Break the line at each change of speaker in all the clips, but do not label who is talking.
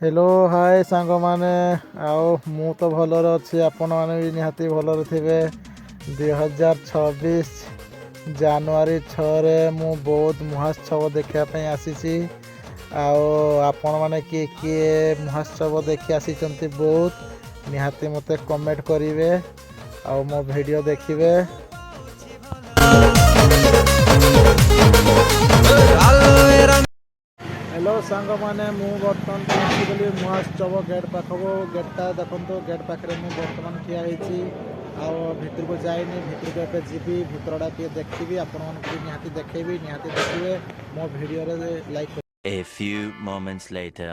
Hello hi सांग माने आओ मु तो भलर अच्छी आपण मैंने भी निहाती भलर थे 2026 जानुआरी 6 मु बौद्ध महोत्सव देखापी आसी आपण मैंने किए महोत्सव देखी आसी बहुत निहाती मते कमेंट करेंगे आ मो वीडियो देखिए। हेलो सांग मैंने बर्तमान पहुँचीगली महोत्सव गेट पाखक गेटा देखो गेट पाखे मुझे बर्तमान ठिया भितर को जाइनी भितर को जी भितरटा टे देखी आपण निहाती देखेबी निहाती देखिए मो video like.
A few moments later.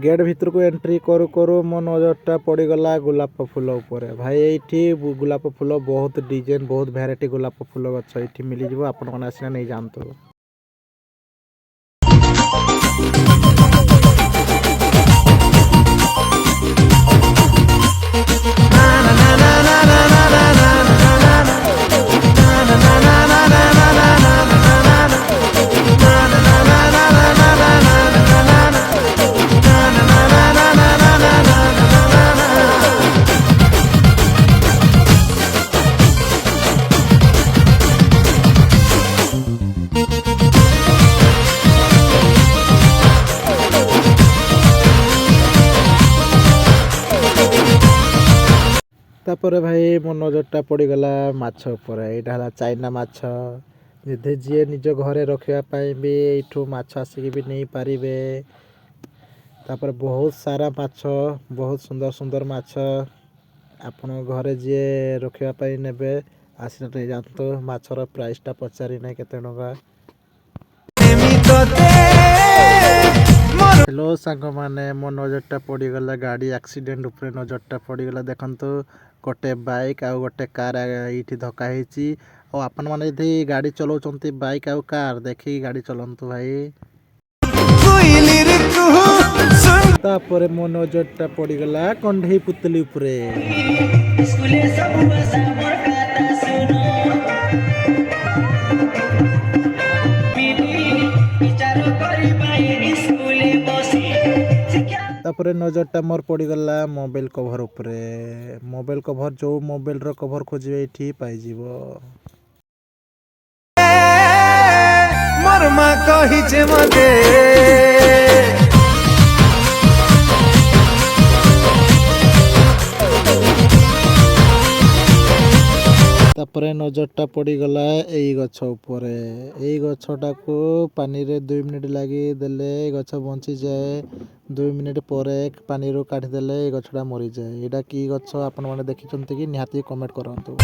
Gate भितर को एंट्री करू करू मो नजरटा पड़गला गोलाप फूल उपरे भाई ये गोलाप फूल बहुत डिजाइन बहुत भेराइटी गोलाप फूल गछ ये मिल जाव आपण मैंने आसिना नहीं जानते। तापर भाई मो नजरटा पड़गला माछ उपर यहाँ चाइना माछ जे जी निज घरे रखापी भी यू माछ आसिक भी नहीं पारे। तापर बहुत सारा माछ बहुत सुंदर सुंदर माछ आपण घरे जी रखापी ने आसना नहीं जानते माछर प्राइसटा पचारि ना केते टंका। हेलो सांग माने मो नजरटा पड़गला गाड़ी एक्सीडेंट उपरे नजरटा पड़गला देखंतु गोटे बाइक आ गोटे कार ये धक्का होती आपण मैंने यदि गाड़ी चलाउछंती बाइक आ कार देखी गाड़ी चलंतु भाई। तापर मो नजरटा पड़गला कंढई पुतली उपरे तापर नजरटा मोर पड़गला मोबाइल कभर उपरे मोबाइल कभर जो मोबाइल रो कभर खोजे ये पाइजिव।
मोर मां कहिचे मते
तापर नजरटा पड़गला यही गछ उपरे यही गछटा को पानी रे 2 मिनिट लगी देले गछ बंची जाए 2 मिनिट पर पानी रो काढ़ी देले गछटा मरी जाए। एटा की गछ आपण माने देखिचंती कि निहाती कमेंट करंतु।